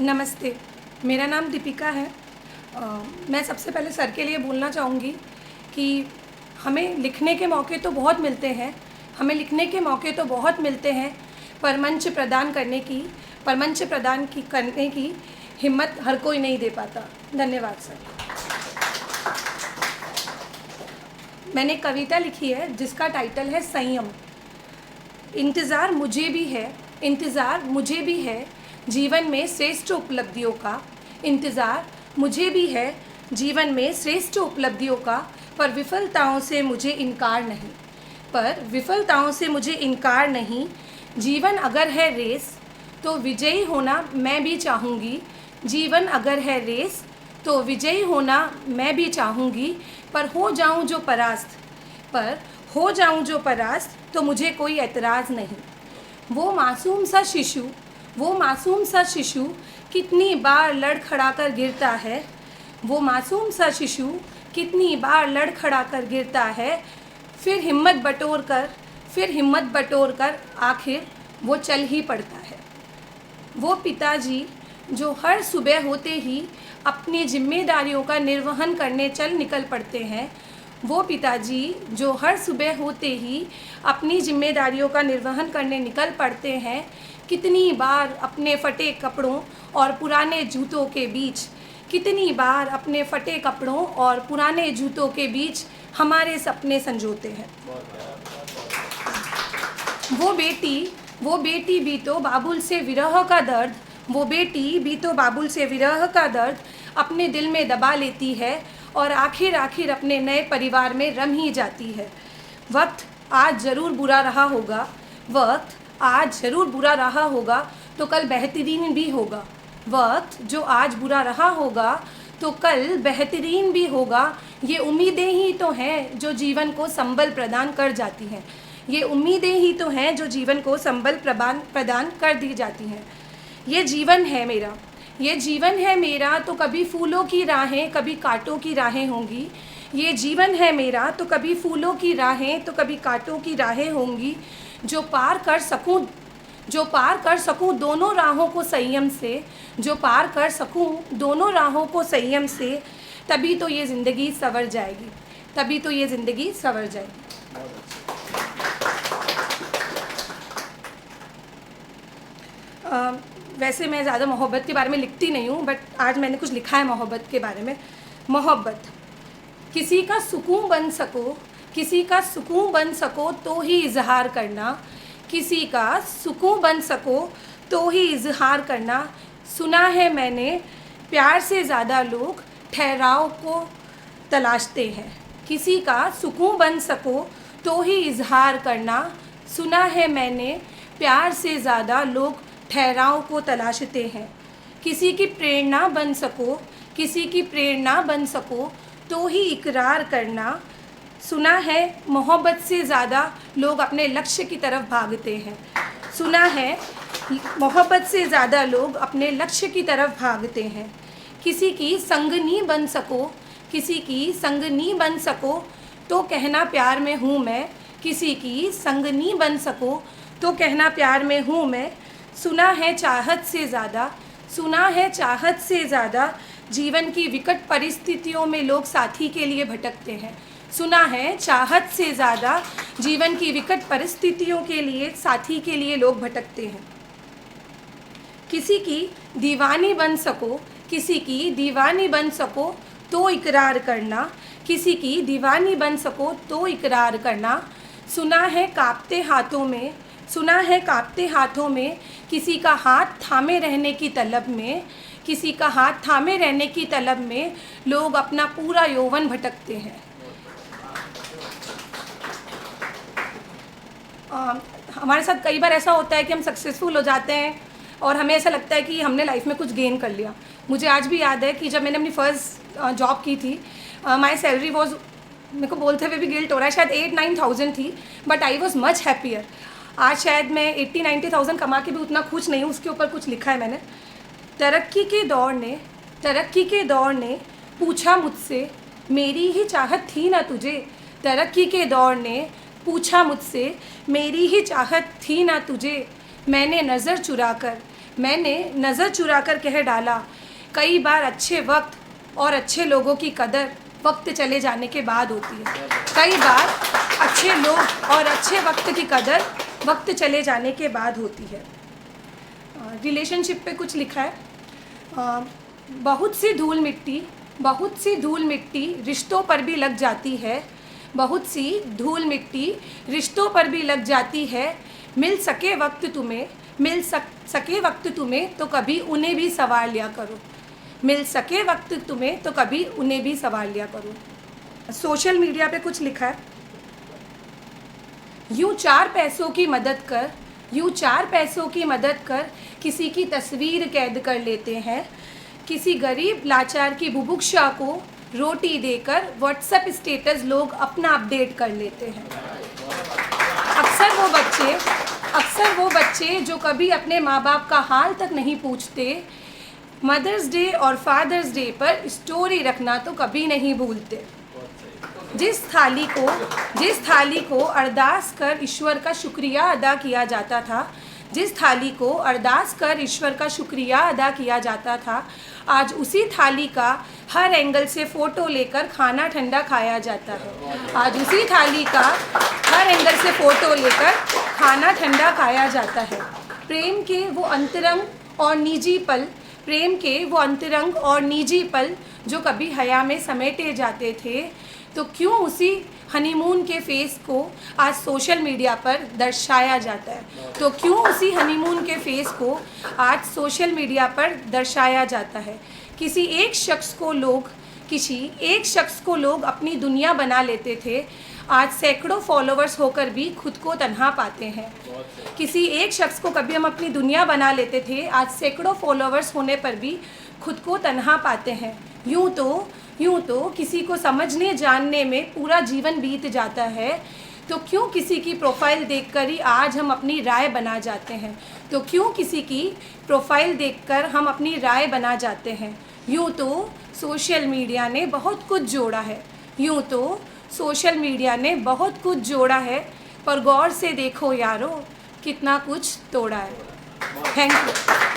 नमस्ते, मेरा नाम दीपिका है। मैं सबसे पहले सर के लिए बोलना चाहूँगी कि हमें लिखने के मौके तो बहुत मिलते हैं, पर मंच प्रदान करने की हिम्मत हर कोई नहीं दे पाता। धन्यवाद सर। मैंने कविता लिखी है जिसका टाइटल है संयम। इंतज़ार मुझे भी है जीवन में श्रेष्ठ उपलब्धियों का। इंतज़ार मुझे भी है जीवन में श्रेष्ठ उपलब्धियों का, पर विफलताओं से मुझे इनकार नहीं। जीवन अगर है रेस तो विजयी होना मैं भी चाहूँगी। पर हो जाऊँ जो परास्त तो मुझे कोई एतराज़ नहीं। वो मासूम सा शिशु कितनी बार लड़खड़ाकर गिरता है, फिर हिम्मत बटोर कर आखिर वो चल ही पड़ता है। वो पिताजी जो हर सुबह होते ही अपनी जिम्मेदारियों का निर्वहन करने निकल पड़ते हैं, कितनी बार अपने फटे कपड़ों और पुराने जूतों के बीच हमारे सपने संजोते हैं। वो बेटी भी तो बाबुल से विरह का दर्द अपने दिल में दबा लेती है और आखिर अपने नए परिवार में रम ही जाती है। वक्त आज ज़रूर बुरा रहा होगा तो कल बेहतरीन भी होगा। ये उम्मीदें ही तो हैं जो जीवन को संबल प्रदान कर दी जाती हैं। ये जीवन है मेरा तो कभी फूलों की राहें कभी कांटों की राहें होंगी। जो पार कर सकूं दोनों राहों को संयम से, तभी तो ये ज़िंदगी संवर जाएगी। वैसे मैं ज़्यादा मोहब्बत के बारे में लिखती नहीं हूँ, बट आज मैंने कुछ लिखा है मोहब्बत के बारे में। मोहब्बत, किसी का सुकून बन सको तो ही इजहार करना। सुना है मैंने प्यार से ज़्यादा लोग ठहराव को तलाशते हैं। किसी का सुकून बन सको तो ही इजहार करना। सुना है मैंने प्यार से ज़्यादा लोग ठहराव को तलाशते हैं। किसी की प्रेरणा बन सको तो ही इकरार करना। सुना है मोहब्बत से ज़्यादा लोग अपने लक्ष्य की तरफ भागते हैं। किसी की संग नहीं बन सको तो कहना प्यार में हूँ मैं। सुना है चाहत से ज़्यादा जीवन की विकट परिस्थितियों में लोग साथी के लिए भटकते हैं। किसी की दीवानी बन सको तो इकरार करना। सुना है कांपते हाथों में किसी का हाथ थामे रहने की तलब में लोग अपना पूरा यौवन भटकते हैं। हमारे साथ कई बार ऐसा होता है कि हम सक्सेसफुल हो जाते हैं और हमें ऐसा लगता है कि हमने लाइफ में कुछ गेन कर लिया। मुझे आज भी याद है कि जब मैंने अपनी फ़र्स्ट जॉब की थी, माई सैलरी वॉज, मेरे को बोलते हुए भी गिल्ट हो रहा है, शायद 8-9,000 थी, but I was much happier. आज शायद मैं 80-90,000 कमा के भी उतना खुश नहीं हूँ। उसके ऊपर कुछ लिखा है मैंने। तरक्की के दौर ने पूछा मुझसे, मेरी ही चाहत थी ना तुझे। मैंने नज़र मैंने नज़र चुरा कर कह डाला, कई बार अच्छे वक्त और अच्छे लोगों की कदर वक्त चले जाने के बाद होती है। कई बार अच्छे लोग और अच्छे वक्त की कदर वक्त चले जाने के बाद होती है। रिलेशनशिप पे कुछ लिखा है, बहुत सी धूल मिट्टी रिश्तों पर भी लग जाती है, बहुत सी धूल मिट्टी रिश्तों पर भी लग जाती है। मिल सके वक्त तुम्हें तो कभी उन्हें भी संवार लिया करो, मिल सके वक्त तुम्हें तो कभी उन्हें भी संवार लिया करो। सोशल मीडिया पे कुछ लिखा है, यूँ चार पैसों की मदद कर किसी की तस्वीर कैद कर लेते हैं, किसी गरीब लाचार की बुभुक्षा को रोटी देकर व्हाट्सएप स्टेटस लोग अपना अपडेट कर लेते हैं। अक्सर वो बच्चे जो कभी अपने माँ बाप का हाल तक नहीं पूछते, मदर्स डे और फादर्स डे पर स्टोरी रखना तो कभी नहीं भूलते। जिस थाली को अरदास कर ईश्वर का शुक्रिया अदा किया जाता था, आज उसी थाली का हर एंगल से फ़ोटो लेकर खाना ठंडा खाया जाता है। आज उसी थाली का हर एंगल से फ़ोटो लेकर खाना ठंडा खाया जाता है। प्रेम के वो अंतरंग और निजी पल जो कभी हया में समेटे जाते थे, तो क्यों उसी हनीमून के फेस को आज सोशल मीडिया पर दर्शाया जाता है? किसी एक शख्स को लोग अपनी दुनिया बना लेते थे, आज सैकड़ों फॉलोवर्स होकर भी खुद को तन्हा पाते हैं। किसी एक शख्स को कभी हम अपनी दुनिया बना लेते थे, आज सैकड़ों फॉलोवर्स होने पर भी खुद को तन्हा पाते हैं। यूँ तो किसी को समझने जानने में पूरा जीवन बीत जाता है, तो क्यों किसी की प्रोफाइल देखकर ही आज हम अपनी राय बना जाते हैं? यूँ तो सोशल मीडिया ने बहुत कुछ जोड़ा है, पर गौर से देखो यारो, कितना कुछ तोड़ा है। Thank you.